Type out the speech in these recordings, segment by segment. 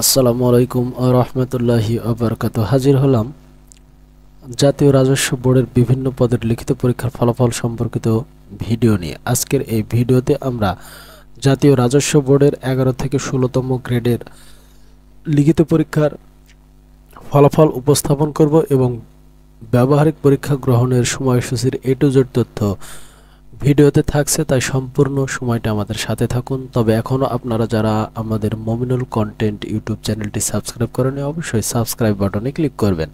আসসালামু আলাইকুম রহমতুল্লাহি আবরকাতুহু। হাজির হলাম জাতীয় রাজস্ব বোর্ডের বিভিন্ন পদের লিখিত পরীক্ষার ফলাফল সম্পর্কিত ভিডিও নিয়ে। আজকের এই ভিডিওতে আমরা জাতীয় রাজস্ব বোর্ডের 11 থেকে 16তম গ্রেডের লিখিত পরীক্ষার ফলাফল উপস্থাপন করব এবং ব্যবহারিক পরীক্ষা গ্রহণের সময়সূচির A to Z তথ্য ভিডিওতে থাকছে, তাই সম্পূর্ণ সময়টা আমাদের সাথে থাকুন। তবে এখনও আপনারা যারা আমাদের মমিনুল কন্টেন্ট ইউটিউব চ্যানেলটি সাবস্ক্রাইব করেনি, অবশ্যই সাবস্ক্রাইব বাটনে ক্লিক করবেন।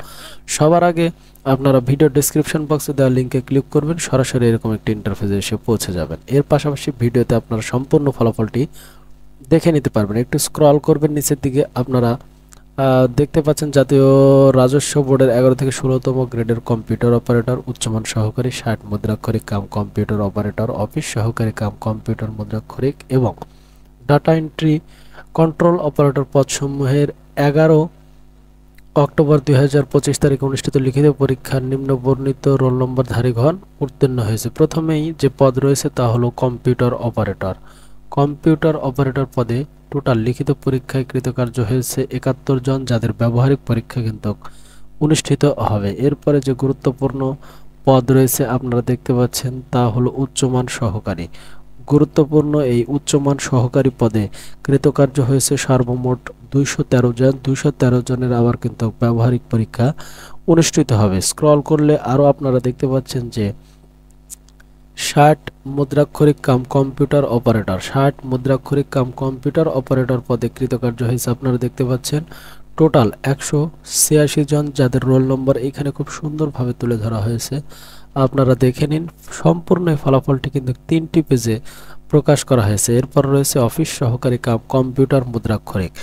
সবার আগে আপনারা ভিডিও ডেসক্রিপশন বক্সে দেওয়া লিঙ্কে ক্লিক করবেন, সরাসরি এরকম একটি ইন্টারফেসে এসে পৌঁছে যাবেন। এর পাশাপাশি ভিডিওতে আপনারা সম্পূর্ণ ফলাফলটি দেখে নিতে পারবেন। একটু স্ক্রল করবেন নিচের দিকে, আপনারা দেখতে পাচ্ছেন জাতীয় রাজস্ব বোর্ডের 11 থেকে 16তম গ্রেডের কম্পিউটার অপারেটর, উচ্চমান সহকারী, 60 মুদ্রাক্ষরিক কাম কম্পিউটার অপারেটর, অফিস সহকারী কাম কম্পিউটার মুদ্রাক্ষরিক এবং ডাটা এন্ট্রি কন্ট্রোল অপারেটর পদসমূহের 11 অক্টোবর 2025 তারিখে অনুষ্ঠিত লিখিত পরীক্ষার নিম্ন বর্ণিত রোল নম্বরধারীগণ উত্তীর্ণ হয়েছে। প্রথমেই যে পদ রয়েছে তা হলো কম্পিউটার অপারেটর। কম্পিউটার অপারেটর পদে টোটাল লিখিত পরীক্ষায় কৃতকার্য হয়েছে 71 জন, যাদের ব্যবহারিক পরীক্ষা কিন্তু অনুষ্ঠিত হবে। এরপরে যে গুরুত্বপূর্ণ পদ রয়েছে আপনারা দেখতে পাচ্ছেন তা হলো উচ্চমান সহকারী। গুরুত্বপূর্ণ এই উচ্চমান সহকারী পদে কৃতকার্য হয়েছে সর্বমোট 213 জন। 213 জনের আবার কিন্তু ব্যবহারিক পরীক্ষা অনুষ্ঠিত হবে। স্ক্রল করলে আরও আপনারা দেখতে পাচ্ছেন যে 60 মুদ্রাক্ষরিক কাম কম্পিউটার অপারেটর, 60 মুদ্রাক্ষরিক কাম কম্পিউটার অপারেটর পদে কৃতকার্য হয়েছে আপনারা দেখতে পাচ্ছেন টোটাল 186 জন, যাদের রোল নম্বর এখানে খুব সুন্দরভাবে তুলে ধরা হয়েছে। আপনারা দেখে নিন, সম্পূর্ণ এই ফলাফলটি কিন্তু 3টি পেজে প্রকাশ করা হয়েছে। এরপর রয়েছে অফিস সহকারী কাম কম্পিউটার মুদ্রাক্ষরিক।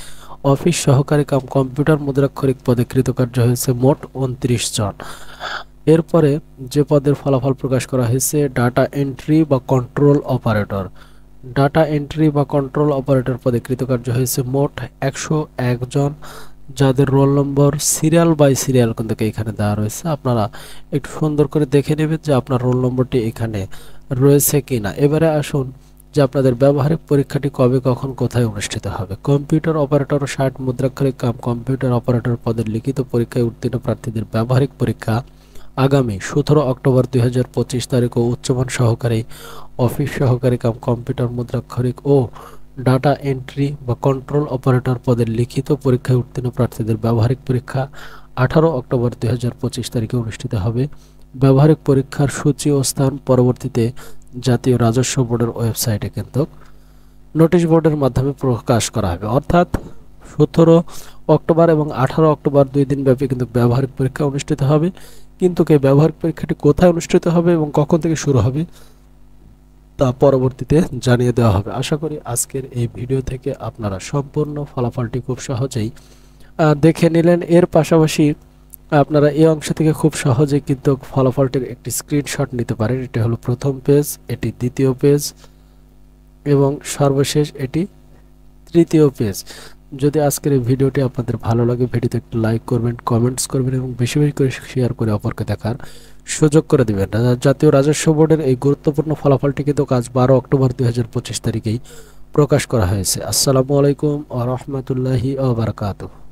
অফিস সহকারী কাম কম্পিউটার মুদ্রাক্ষরিক পদে কৃতকার্য হয়েছে মোট 29 জন। এরপরে যে পদের ফলাফল প্রকাশ করা হয়েছে ডাটা এন্ট্রি বা কন্ট্রোল অপারেটর। ডাটা এন্ট্রি বা কন্ট্রোল অপারেটর পদে কৃতকার্য হয়েছে মোট 101 জন, যাদের roll number serial by serial কিন্তু এখানে দেওয়া রয়েছে। আপনারা একটু সুন্দর করে দেখে নেবেন যে আপনার রোল নম্বরটি এখানে রয়েছে কিনা। এবারে আসুন যে আপনাদের ব্যবহারিক পরীক্ষাটি কবে, কখন, কোথায় অনুষ্ঠিত হবে। কম্পিউটার অপারেটর ও 60 মুদ্রাক্ষরিক কাম কম্পিউটার অপারেটর পদের লিখিত পরীক্ষায় উত্তীর্ণ প্রার্থীদের ব্যবহারিক পরীক্ষা আগামী 17 অক্টোবর 2025 তারিখ ও উচ্চমান সহকারী, অফিস সহকারী কাম কম্পিউটার মুদ্রাক্ষরিক ও ডাটা এন্ট্রি বা কন্ট্রোল অপারেটর পদের লিখিত পরীক্ষায় উত্তীর্ণ প্রার্থীদের ব্যবহারিক পরীক্ষা 18 অক্টোবর 2025 তারিখে অনুষ্ঠিত হবে। ব্যবহারিক পরীক্ষার সূচি ও স্থান পরবর্তীতে জাতীয় রাজস্ব বোর্ডের ওয়েবসাইটে কিন্তু নোটিশ বোর্ডের মাধ্যমে প্রকাশ করা হবে। অর্থাৎ 17 অক্টোবর এবং 18 অক্টোবর 2 দিন ব্যাপী কিন্তু ব্যবহারিক পরীক্ষা অনুষ্ঠিত হবে। কিন্তু এই ব্যবহারিক পরীক্ষাটি কোথায় অনুষ্ঠিত হবে এবং কখন থেকে শুরু হবে তা পরবর্তীতে জানিয়ে দেওয়া হবে। আশা করি আজকের এই ভিডিও থেকে আপনারা সম্পূর্ণ ফলাফলটি খুব সহজেই দেখে নিলেন। এর পাশাপাশি আপনারা এই অংশ থেকে খুব সহজেই কিন্তু ফলাফলটির একটি স্ক্রিনশট নিতে পারেন। এটি হলো প্রথম পেজ, এটি দ্বিতীয় পেজ এবং সর্বশেষ এটি তৃতীয় পেজ। যদি আজকের এই ভিডিওটি আপনাদের ভালো লাগে, ভিডিওতে একটু লাইক করবেন, কমেন্টস করবেন এবং বেশি বেশি করে শেয়ার করে অপরকে দেখার সুযোগ করে দেবেন। জাতীয় রাজস্ব বোর্ডের এই গুরুত্বপূর্ণ ফলাফলটি কিন্তু আজ 12 অক্টোবর 2025 তারিখেই প্রকাশ করা হয়েছে। আসসালামু আলাইকুম ওয়া রাহমাতুল্লাহি ওয়া বারাকাতুহু।